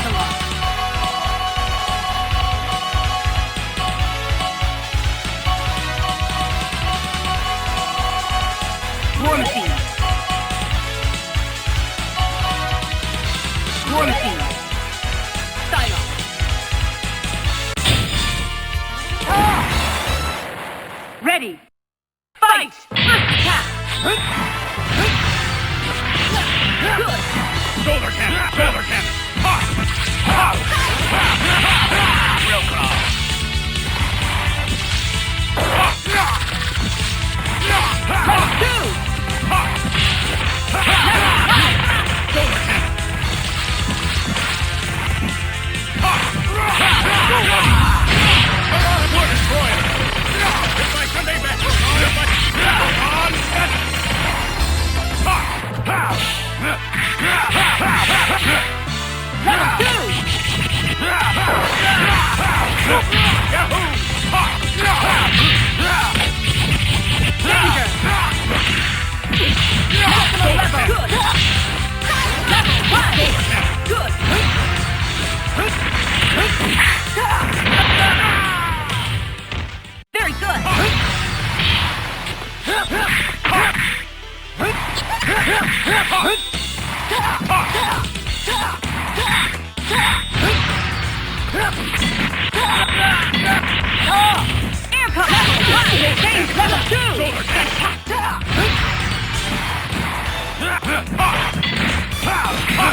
Catalog. War Machine. War Machine. Silo. Ready. Fight! First attack! Good! Shoulder cannon! Shoulder cannon! Real crawl! Level 2! Shoulder cannon! War destroyer! It's my Sunday best! On set! Level 2! Yahoo! Danger! Maximum level! Good! Level 1! Good! Very good! Air cut! Level 1! Change level 2!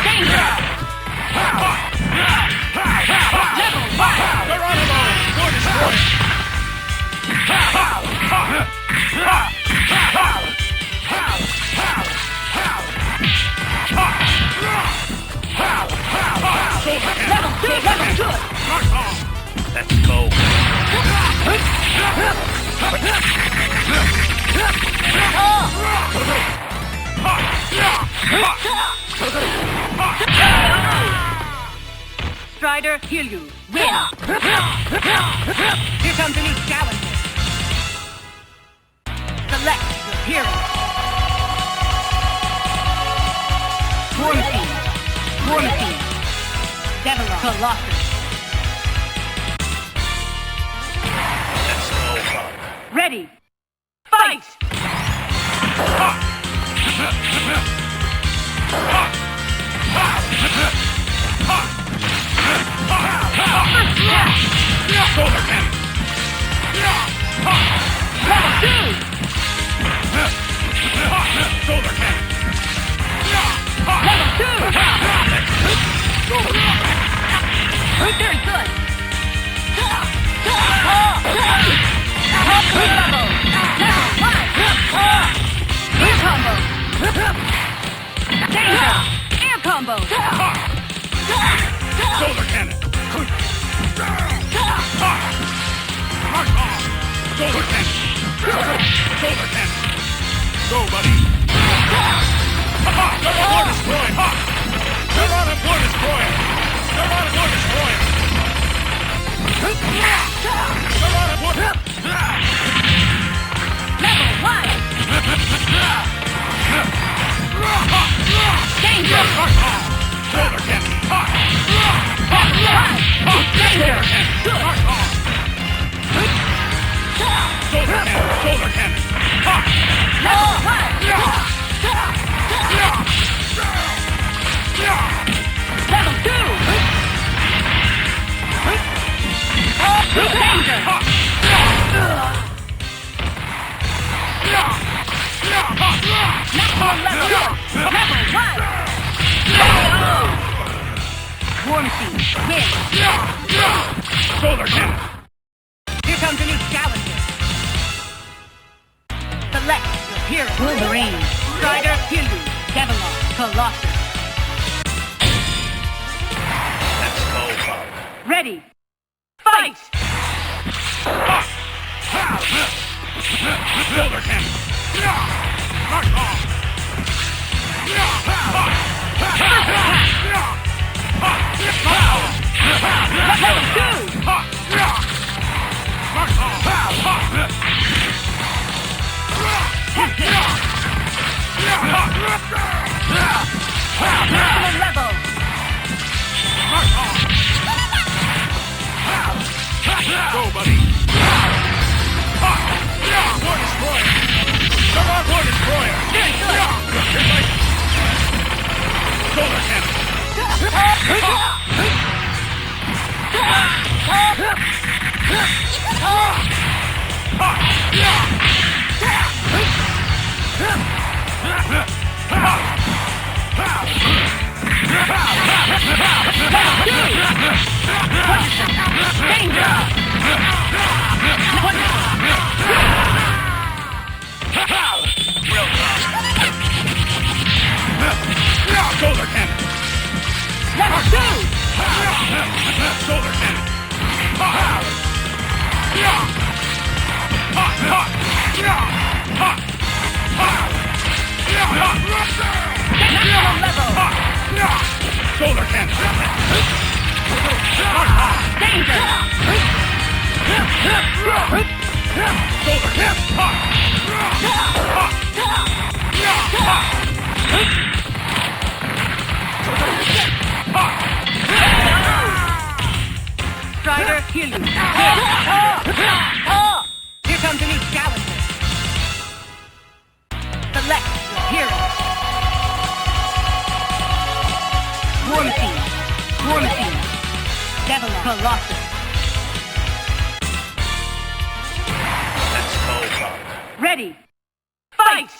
Danger! Level 1! Geronimo! War destroyer! Level 2! Level good! Let's go! Strider, heal you. Win! Here comes a new challenger. Select your hero. War Machine. War Machine. Devilon. Colossus. Let's go! Ready. Fight! Shoulder cannon! Level 2! Shoulder cannon! Level 2! Very good! Level 1! Air combo! Danger! Air combo! Shoulder cannon! Mark off! Shoulder cannon! Shoulder cannon! Go, buddy! War destroyer! They're on a war destroyer! They're on a war destroyer! They're on a war... Level 1! Danger! Mark off! Shoulder cannon! Danger! Mark off! Shoulder cannon! Shoulder cannon! Level 1! Level 2! Danger! Maximum level! Level 1! War Machine, win! Shoulder cannon! Here comes a new challenger. Select your hero. Wolverine. Strider, Hindu. Devilon. Colossus. Let's go, Bob. Ready. Fight! Shoulder cannon! Mark off! Level 2! Mark off! Maximum level! Mark off! destroyer! Very good. Shoulder cannon! Shoulder cannon! Level 2. Shoulder cannon! Maximum level. Shoulder cannon! Danger. Shoulder Strider, heal you. Here comes a new challenger. Select your hero. War Machine. War Machine. Devil Colossus. Let's go, Pop. Ready. Fight!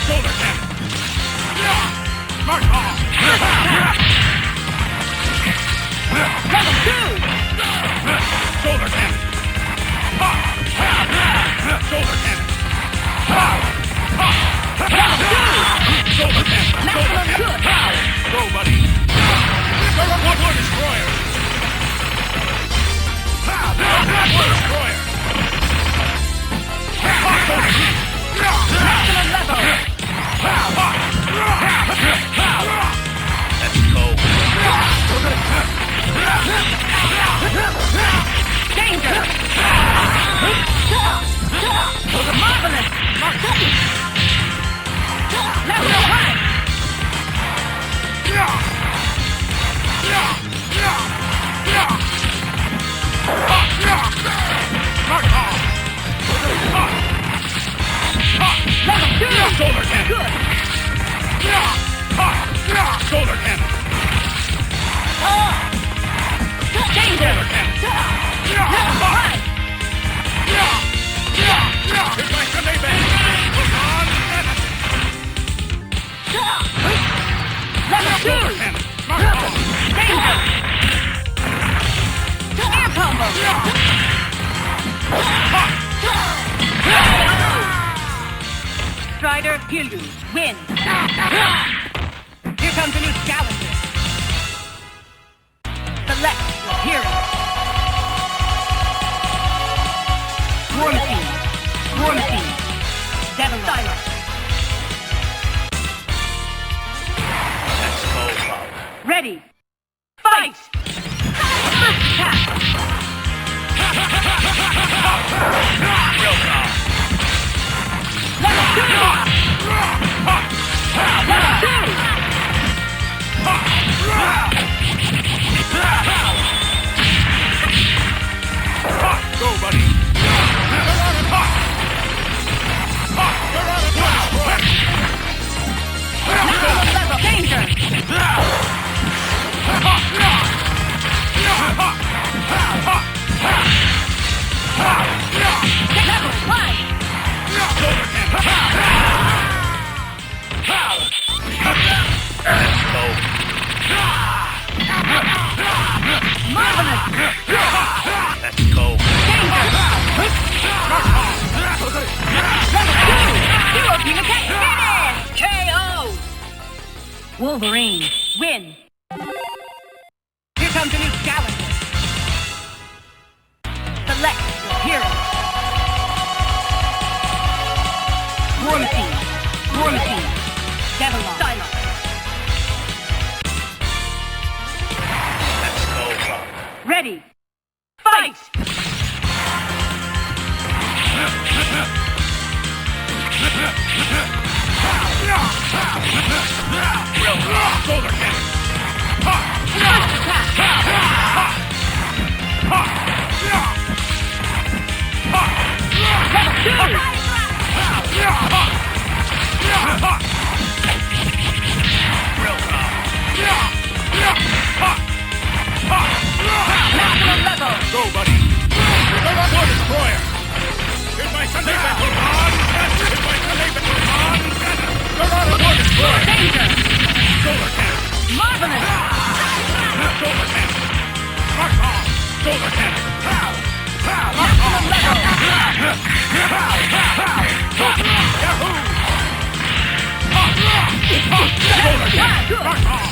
Shoulder cannon! Mark off! Level 2! Shoulder cannon! Shoulder cannon! Shoulder cannon! Maximum good! Go, buddy! One destroyer! One destroyer! Maximum level! Let's go! Danger! Marvelous! Level 1! Level 2! Shoulder cannon! Good! Shoulder cannon! Danger! Level 1! Here's my Sunday band! Hold on! Level 2! Shoulder cannon! Mark off! Danger! Air combo! Strider, heal you. Win. Here comes a new challenger. Select your hero. War Machine. War Machine. Devil Silence. Let's go, Pop. Ready. Fight! First attack. Real power. Level 2! Level 2! Go, buddy! Maximum level. Danger! Level 1! Marvelous! Let's go! Danger! Level 2! Hero team attack! Finish! KO! Wolverine, win! Here comes a new challenger. Select your hero. War Machine. War Machine. Devil Silence. Let's go, Pop. Ready. Fight! Shoulder cannon! First attack! Go, buddy. You're not one destroyer. Here's my Sunday battle. Here's my Sunday battle. You're not one destroyer. Danger! Solar cannon. Marvelous! Solar cannon. Mark off. Solar cannon. Mark off. Yahoo! Solar cannon. Mark off.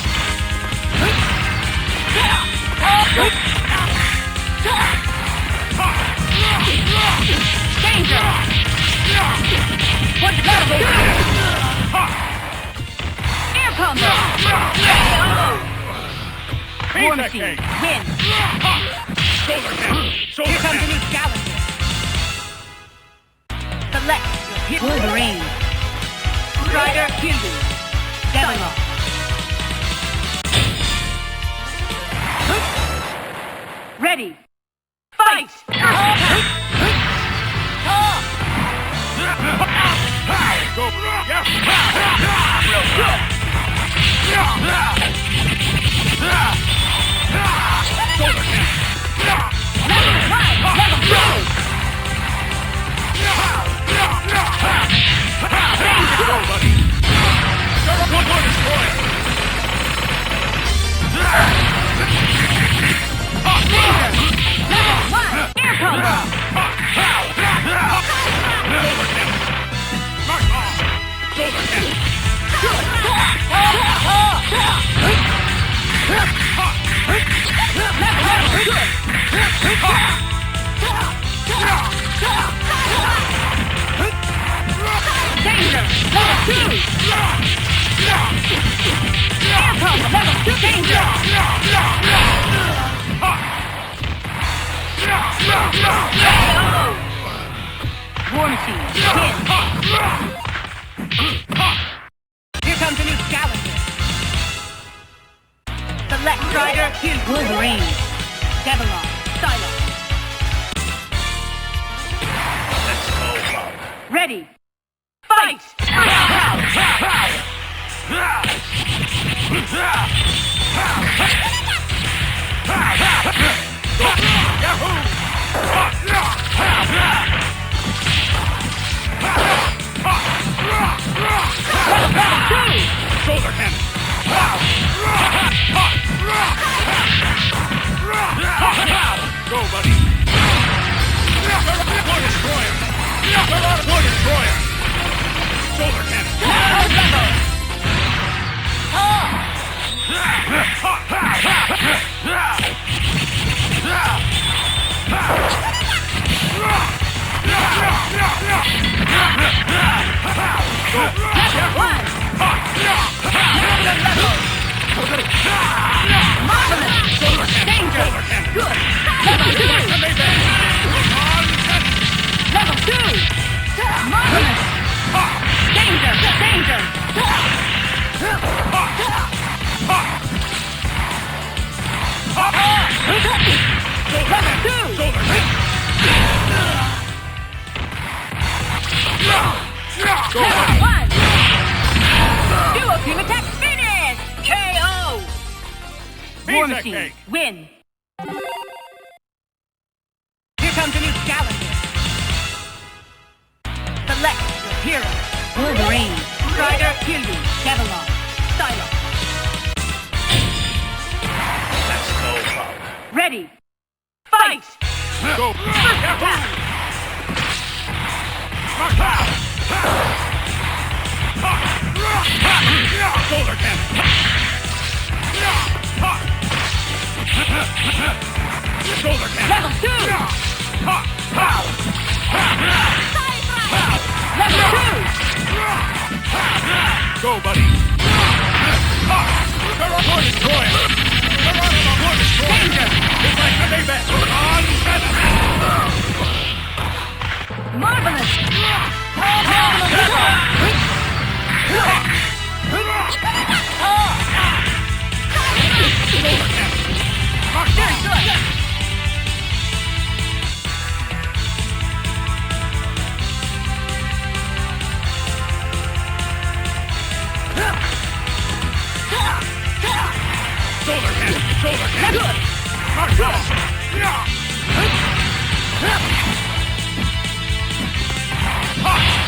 Danger! What's that? Air combo! War machine, win! Here comes a new challenger. Select your hero. Wolverine. Strider, Hindu. Devil. Ready. Fight! Go! War machine, win! Here comes a new challenger. Select Strider, Hindu. Wolverine. Devil. Silo. Let's go, Bob. Ready. Fight! Shoulder cannon. Go, buddy. One destroyer. One destroyer. Shoulder cannon. Duo team attack finish! KO! War machine, win! Here comes a new challenger. Select your hero. Wolverine. Strider, Hindu. Devil. Silo. Let's go, Bob. Ready. Fight! Go. Shoulder cannon. Shoulder cannon. Level 2! Level 2! Go, buddy. One destroyer. One destroyer. Danger! It's like a big bet. Marvelous! Very good! shoulder kick! March on! Yeah! Ha!